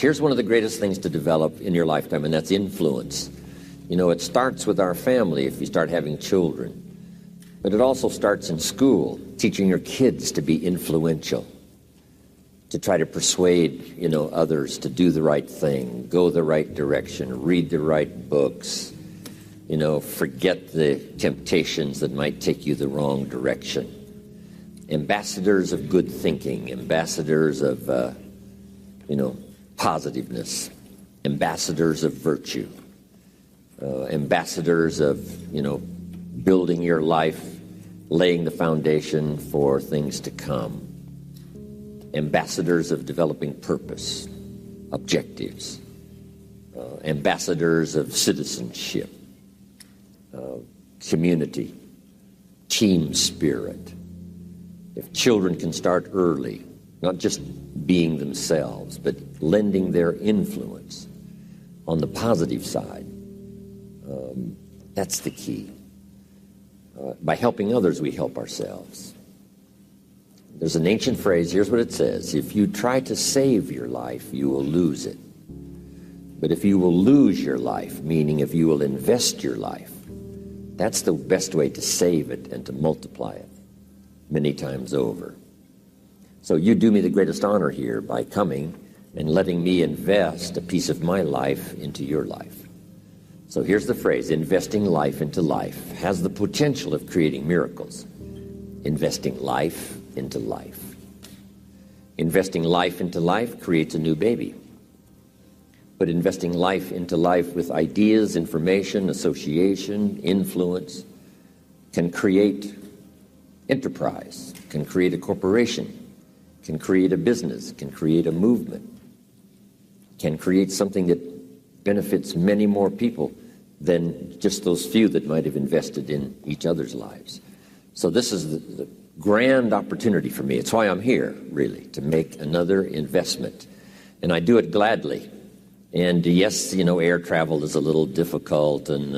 Here's one of the greatest things to develop in your lifetime, and that's influence. You know, it starts with our family if you start having children. But it also starts in school, teaching your kids to be influential, to try to persuade, others to do the right thing, go the right direction, read the right books, forget the temptations that might take you the wrong direction. Ambassadors of good thinking, ambassadors of, positiveness, ambassadors of virtue, ambassadors of, building your life, laying the foundation for things to come, ambassadors of developing purpose, objectives, ambassadors of citizenship, community, team spirit. If children can start early, not just being themselves, but lending their influence on the positive side, that's the key. By helping others, we help ourselves. There's an ancient phrase, here's what it says: if you try to save your life, you will lose it. But if you will lose your life, meaning if you will invest your life, that's the best way to save it and to multiply it many times over. So you do me the greatest honor here by coming and letting me invest a piece of my life into your life. So here's the phrase: investing life into life has the potential of creating miracles. Investing life into life. Investing life into life creates a new baby. But investing life into life with ideas, information, association, influence can create enterprise, can create a corporation, can create a business, can create a movement, can create something that benefits many more people than just those few that might have invested in each other's lives. So this is the grand opportunity for me. It's why I'm here, really, to make another investment. And I do it gladly. And yes, air travel is a little difficult, and,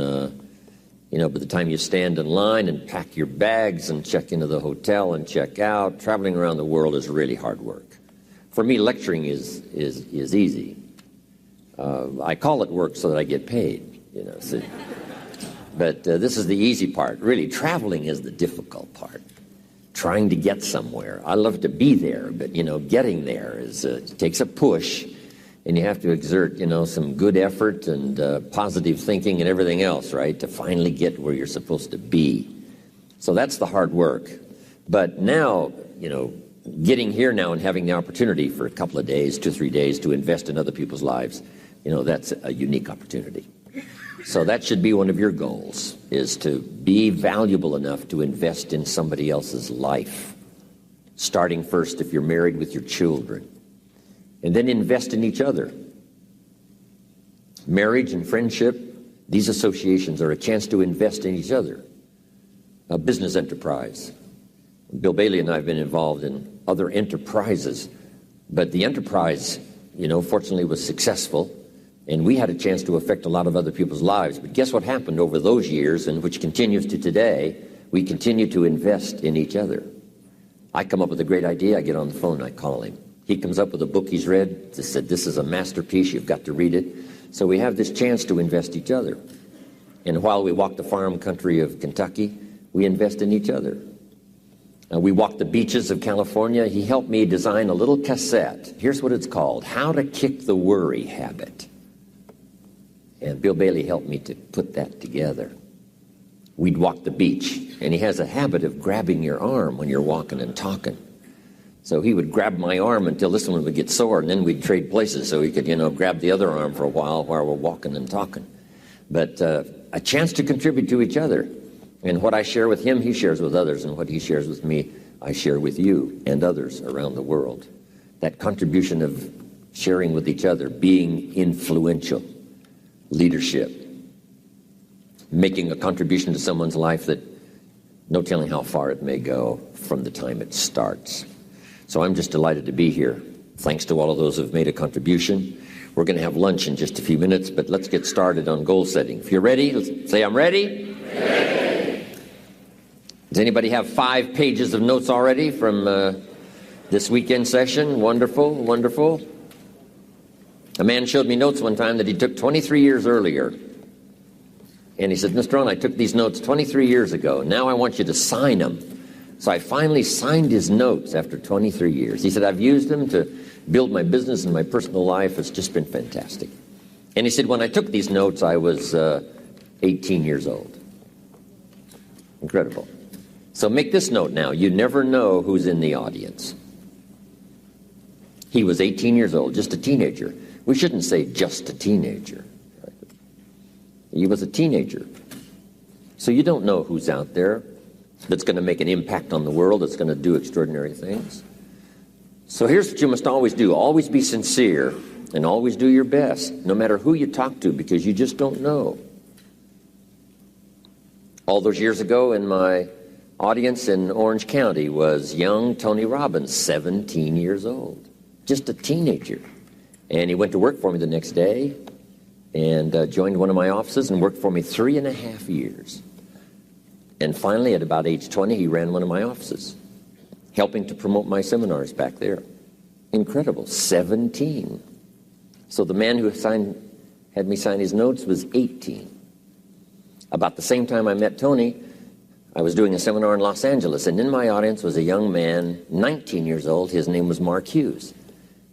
by the time you stand in line and pack your bags and check into the hotel and check out, traveling around the world is really hard work. For me, lecturing is easy. I call it work so that I get paid, so. But this is the easy part. Really, traveling is the difficult part. Trying to get somewhere. I love to be there, but, getting there takes a push, and you have to exert, some good effort and positive thinking and everything else, right, to finally get where you're supposed to be. So that's the hard work. But now, getting here now and having the opportunity for a couple of days, 2 or 3 days, to invest in other people's lives, that's a unique opportunity. So that should be one of your goals, is to be valuable enough to invest in somebody else's life. Starting first if you're married with your children. And then invest in each other. Marriage and friendship, these associations are a chance to invest in each other. A business enterprise. Bill Bailey and I have been involved in other enterprises, but the enterprise, fortunately was successful, and we had a chance to affect a lot of other people's lives. But guess what happened over those years, and which continues to today? We continue to invest in each other. I come up with a great idea, I get on the phone, I call him. He comes up with a book he's read, just said, this is a masterpiece, you've got to read it. So we have this chance to invest each other. And while we walk the farm country of Kentucky, we invest in each other. We walk the beaches of California. He helped me design a little cassette. Here's what it's called: How to Kick the Worry Habit. And Bill Bailey helped me to put that together. We'd walk the beach, and he has a habit of grabbing your arm when you're walking and talking. So he would grab my arm until this one would get sore, and then we'd trade places so he could, grab the other arm for a while we're walking and talking. But a chance to contribute to each other. And what I share with him, he shares with others, and what he shares with me, I share with you and others around the world. That contribution of sharing with each other, being influential, leadership, making a contribution to someone's life that no telling how far it may go from the time it starts. So I'm just delighted to be here. Thanks to all of those who have made a contribution. We're going to have lunch in just a few minutes, but let's get started on goal setting. If you're ready, let's say, I'm ready. Ready. Does anybody have 5 pages of notes already from this weekend session? Wonderful, wonderful. A man showed me notes one time that he took 23 years earlier. And he said, Mr. Rohn, I took these notes 23 years ago. Now I want you to sign them. So I finally signed his notes after 23 years. He said, I've used them to build my business and my personal life. It's just been fantastic. And he said, when I took these notes, I was 18 years old. Incredible. So make this note now. You never know who's in the audience. He was 18 years old, just a teenager. We shouldn't say just a teenager. He was a teenager. So you don't know who's out there that's going to make an impact on the world, that's going to do extraordinary things. So here's what you must always do. Always be sincere and always do your best, no matter who you talk to, because you just don't know. All those years ago, in my audience in Orange County was young Tony Robbins, 17 years old, just a teenager. And he went to work for me the next day and joined one of my offices and worked for me 3.5 years. And finally, at about age 20, he ran one of my offices, helping to promote my seminars back there. Incredible, 17. So the man who had me sign his notes was 18. About the same time I met Tony, I was doing a seminar in Los Angeles, and in my audience was a young man, 19 years old. His name was Mark Hughes.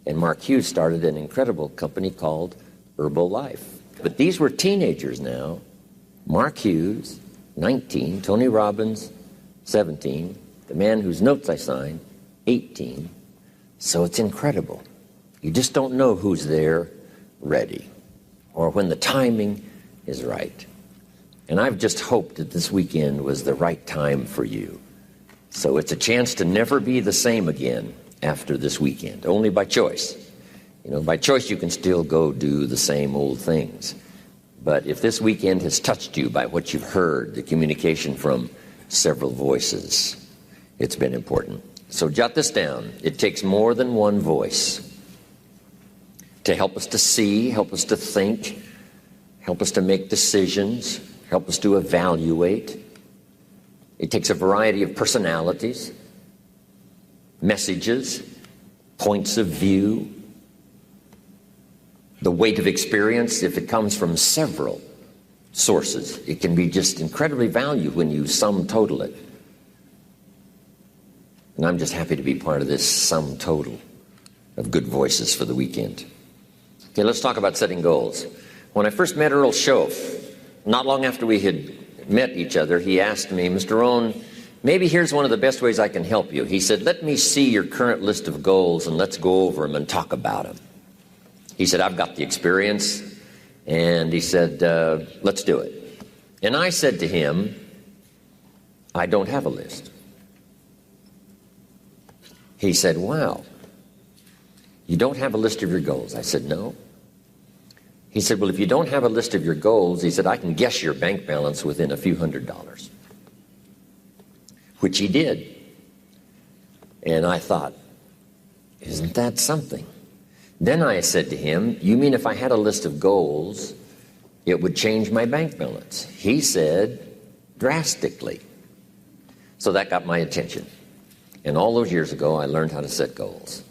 And Mark Hughes started an incredible company called Herbalife. But these were teenagers now. Mark Hughes, 19, Tony Robbins, 17, the man whose notes I signed, 18. So it's incredible. You just don't know who's there ready or when the timing is right. And I've just hoped that this weekend was the right time for you. So it's a chance to never be the same again after this weekend, only by choice. You know, by choice you can still go do the same old things. But if this weekend has touched you by what you've heard, the communication from several voices, it's been important. So jot this down. It takes more than one voice to help us to see, help us to think, help us to make decisions, help us to evaluate. It takes a variety of personalities, messages, points of view, the weight of experience. If it comes from several sources, it can be just incredibly valued when you sum total it. And I'm just happy to be part of this sum total of good voices for the weekend. Okay, let's talk about setting goals. When I first met Earl Schoaf, not long after we had met each other, he asked me, Mr. Rohn, maybe here's one of the best ways I can help you. He said, let me see your current list of goals and let's go over them and talk about them. He said, I've got the experience. And he said, let's do it. And I said to him, I don't have a list. He said, wow, you don't have a list of your goals? I said, no. He said, well, if you don't have a list of your goals, he said, I can guess your bank balance within a few $100s, which he did. And I thought, isn't that something? Then I said to him, you mean if I had a list of goals, it would change my bank balance? He said, drastically. So that got my attention. And all those years ago, I learned how to set goals.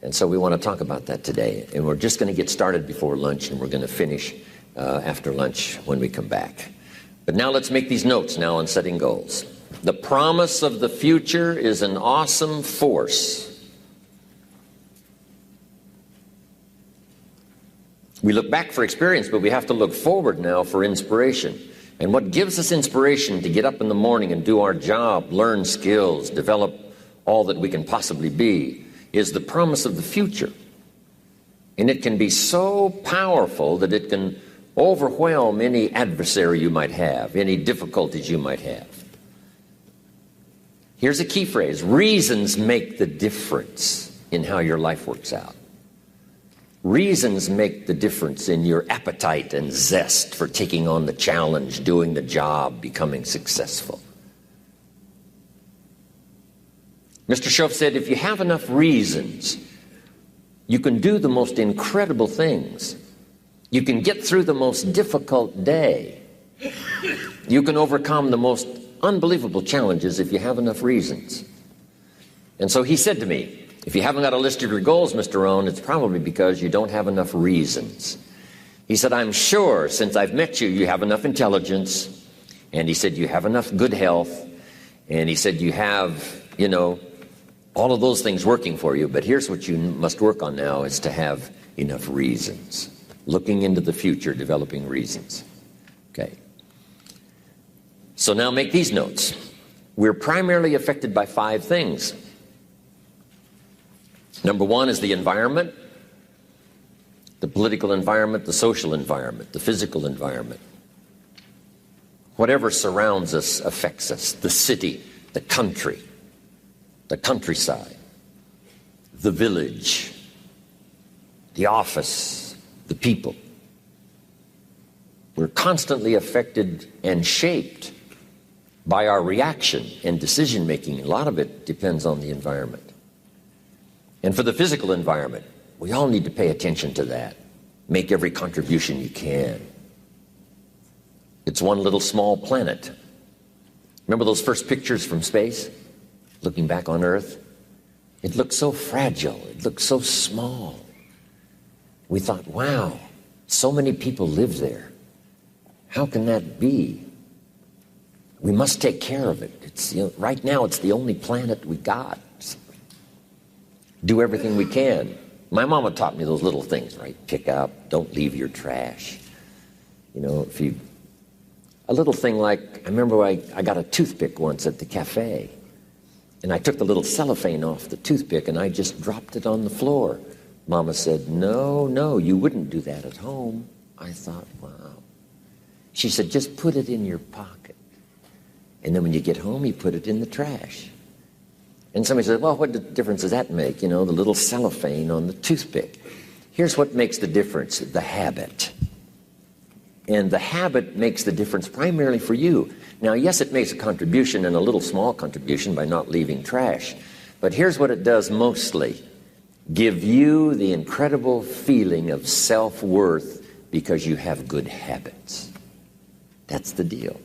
And so we want to talk about that today. And we're just going to get started before lunch, and we're going to finish after lunch when we come back. But now let's make these notes now on setting goals. The promise of the future is an awesome force. We look back for experience, but we have to look forward now for inspiration. And what gives us inspiration to get up in the morning and do our job, learn skills, develop all that we can possibly be, is the promise of the future. And it can be so powerful that it can overwhelm any adversary you might have, any difficulties you might have. Here's a key phrase: reasons make the difference in how your life works out. Reasons make the difference in your appetite and zest for taking on the challenge, doing the job, becoming successful. Mr. Schoaf said, if you have enough reasons, you can do the most incredible things. You can get through the most difficult day. You can overcome the most unbelievable challenges if you have enough reasons. And so he said to me, If you haven't got a list of your goals, Mr. Rohn, it's probably because you don't have enough reasons. He said, I'm sure since I've met you, you have enough intelligence. And he said, you have enough good health. And he said, you have, all of those things working for you. But here's what you must work on now is to have enough reasons. Looking into the future, developing reasons. Okay. So now make these notes. We're primarily affected by 5 things. Number 1 is the environment, the political environment, the social environment, the physical environment. Whatever surrounds us affects us. The city, the country, the countryside, the village, the office, the people. We're constantly affected and shaped by our reaction and decision making. A lot of it depends on the environment. And for the physical environment, we all need to pay attention to that. Make every contribution you can. It's one little small planet. Remember those first pictures from space? Looking back on Earth? It looked so fragile. It looked so small. We thought, wow, so many people live there. How can that be? We must take care of it. It's, right now, it's the only planet we got. Do everything we can. My mama taught me those little things, right? Pick up, don't leave your trash. A little thing like, I remember I got a toothpick once at the cafe, and I took the little cellophane off the toothpick and I just dropped it on the floor. Mama said, no, you wouldn't do that at home. I thought, wow. She said, just put it in your pocket. And then when you get home, you put it in the trash. And somebody said, well, what difference does that make? The little cellophane on the toothpick. Here's what makes the difference, the habit. And the habit makes the difference primarily for you. Now, yes, it makes a contribution, and a little small contribution by not leaving trash. But here's what it does mostly. Give you the incredible feeling of self-worth because you have good habits. That's the deal.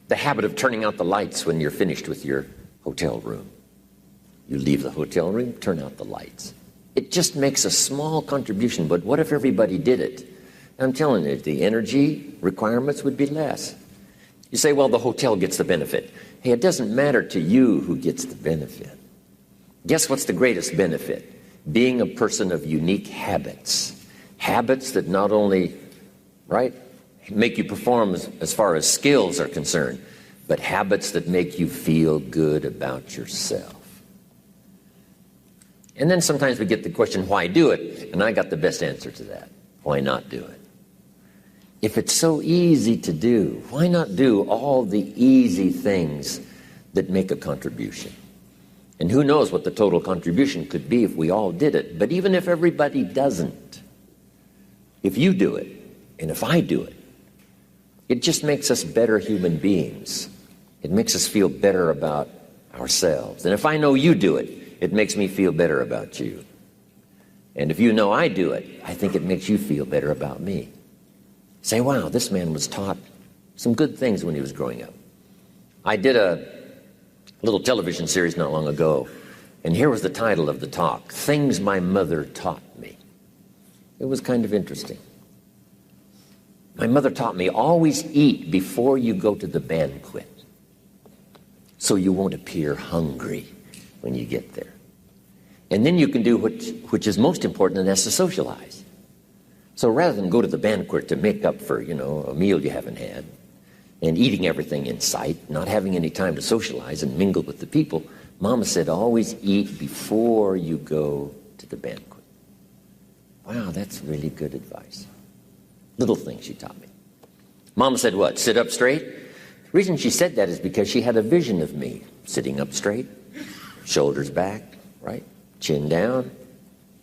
The habit of turning out the lights when you're finished with your hotel room. You leave the hotel room, turn out the lights. It just makes a small contribution, but what if everybody did it? I'm telling you, the energy requirements would be less. You say, well, the hotel gets the benefit. Hey, it doesn't matter to you who gets the benefit. Guess what's the greatest benefit? Being a person of unique habits. Habits that not only, make you perform as far as skills are concerned, but habits that make you feel good about yourself. And then sometimes we get the question, why do it? And I got the best answer to that. Why not do it? If it's so easy to do, why not do all the easy things that make a contribution? And who knows what the total contribution could be if we all did it. But even if everybody doesn't, if you do it, and if I do it, it just makes us better human beings. It makes us feel better about ourselves. And if I know you do it, it makes me feel better about you. And if you know I do it, I think it makes you feel better about me. Say, wow, this man was taught some good things when he was growing up. I did a little television series not long ago, and here was the title of the talk, Things My Mother Taught Me. It was kind of interesting. My mother taught me, always eat before you go to the banquet, so you won't appear hungry when you get there. And then you can do which is most important, and that's to socialize. So rather than go to the banquet to make up for, a meal you haven't had, and eating everything in sight, not having any time to socialize and mingle with the people, Mama said, always eat before you go to the banquet. Wow, that's really good advice. Little things she taught me. Mama said what? Sit up straight? The reason she said that is because she had a vision of me sitting up straight, shoulders back, chin down,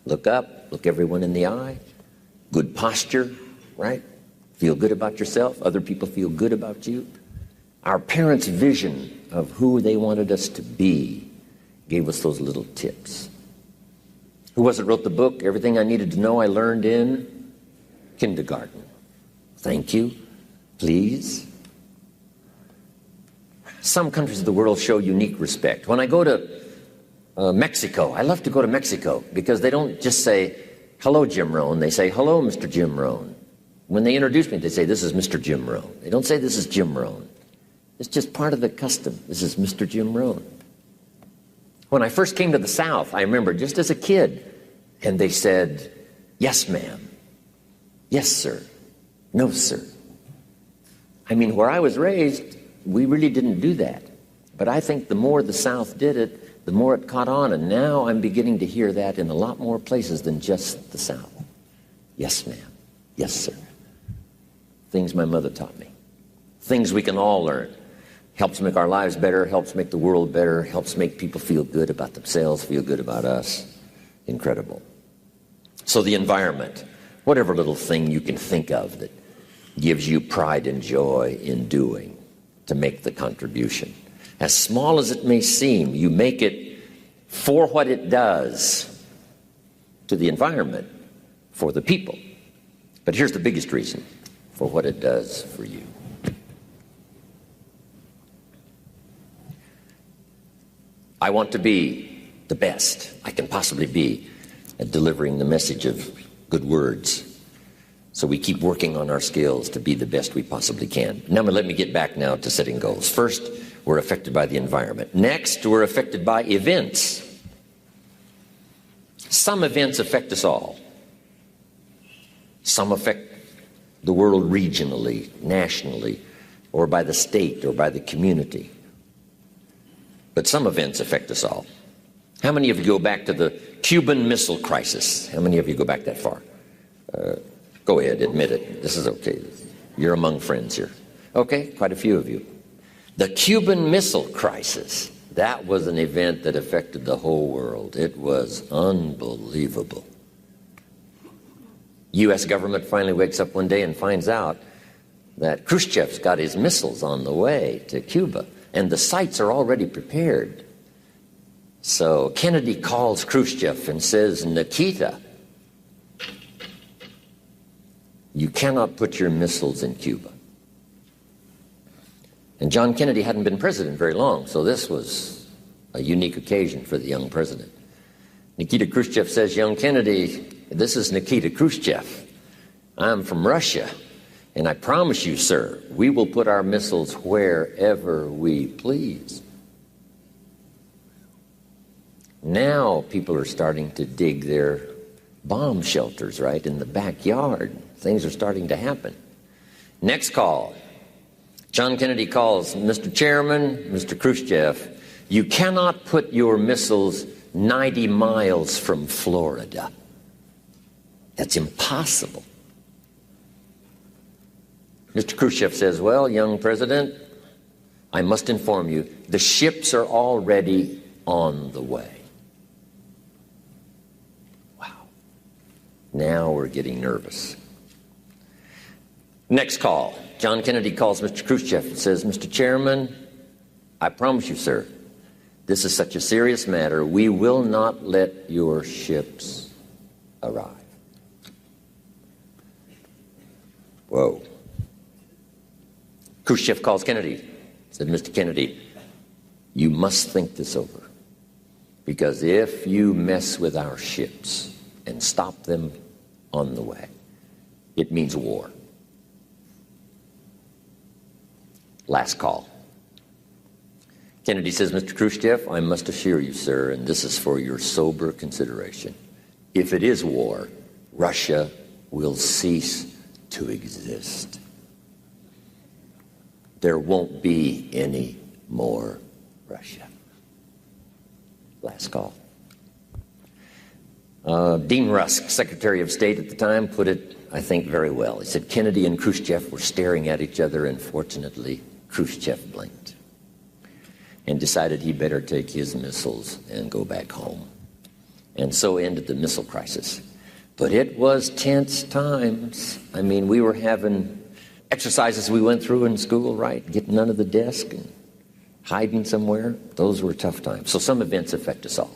look up, look everyone in the eye, good posture, feel good about yourself, other people feel good about you. Our parents' vision of who they wanted us to be gave us those little tips. Who was it wrote the book, Everything I Needed to Know I Learned in Kindergarten? Thank you. Please. Some countries of the world show unique respect. When I go to Mexico, I love to go to Mexico because they don't just say, hello, Jim Rohn. They say, hello, Mr. Jim Rohn. When they introduce me, they say, this is Mr. Jim Rohn. They don't say, this is Jim Rohn. It's just part of the custom. This is Mr. Jim Rohn. When I first came to the South, I remember just as a kid, and they said, yes, ma'am. Yes, sir. No, sir. I mean, where I was raised, we really didn't do that. But I think the more the South did it, the more it caught on. And now I'm beginning to hear that in a lot more places than just the South. Yes, ma'am. Yes, sir. Things my mother taught me. Things we can all learn. Helps make our lives better, helps make the world better, helps make people feel good about themselves, feel good about us. Incredible. So the environment, whatever little thing you can think of that gives you pride and joy in doing to make the contribution. As small as it may seem, you make it for what it does to the environment, for the people. But here's the biggest reason, for what it does for you. I want to be the best I can possibly be at delivering the message of good words. So we keep working on our skills to be the best we possibly can. Now let me get back now to setting goals. First, we're affected by the environment. Next, we're affected by events. Some events affect us all. Some affect the world regionally, nationally, or by the state or by the community. But some events affect us all. How many of you go back to the Cuban Missile Crisis? How many of you go back that far? Go ahead, admit it. This is okay. You're among friends here. Okay, quite a few of you. The Cuban Missile Crisis, that was an event that affected the whole world. It was unbelievable. U.S. government finally wakes up one day and finds out that Khrushchev's got his missiles on the way to Cuba, and the sites are already prepared. So Kennedy calls Khrushchev and says, Nikita, you cannot put your missiles in Cuba. And John Kennedy hadn't been president very long, so this was a unique occasion for the young president. Nikita Khrushchev says, young Kennedy, this is Nikita Khrushchev. I'm from Russia, and I promise you, sir, we will put our missiles wherever we please. Now people are starting to dig their bomb shelters, right, in the backyard. Things are starting to happen. Next call. John Kennedy calls, Mr. Chairman, Mr. Khrushchev, you cannot put your missiles 90 miles from Florida. That's impossible. Mr. Khrushchev says, well, young president, I must inform you, the ships are already on the way. Wow. Now we're getting nervous. Next call. John Kennedy calls Mr. Khrushchev and says, Mr. Chairman, I promise you, sir, this is such a serious matter, we will not let your ships arrive. Whoa. Khrushchev calls Kennedy, said, Mr. Kennedy, you must think this over, because if you mess with our ships and stop them on the way, it means war. Last call. Kennedy says, Mr. Khrushchev, I must assure you, sir, and this is for your sober consideration, if it is war, Russia will cease to exist. There won't be any more Russia. Last call. Dean Rusk, Secretary of State at the time, put it, I think, very well. He said, Kennedy and Khrushchev were staring at each other, and fortunately, Khrushchev blinked and decided he better take his missiles and go back home. And so ended the missile crisis. But it was tense times. I mean, we were having exercises we went through in school, right? Getting under the desk and hiding somewhere. Those were tough times. So some events affect us all.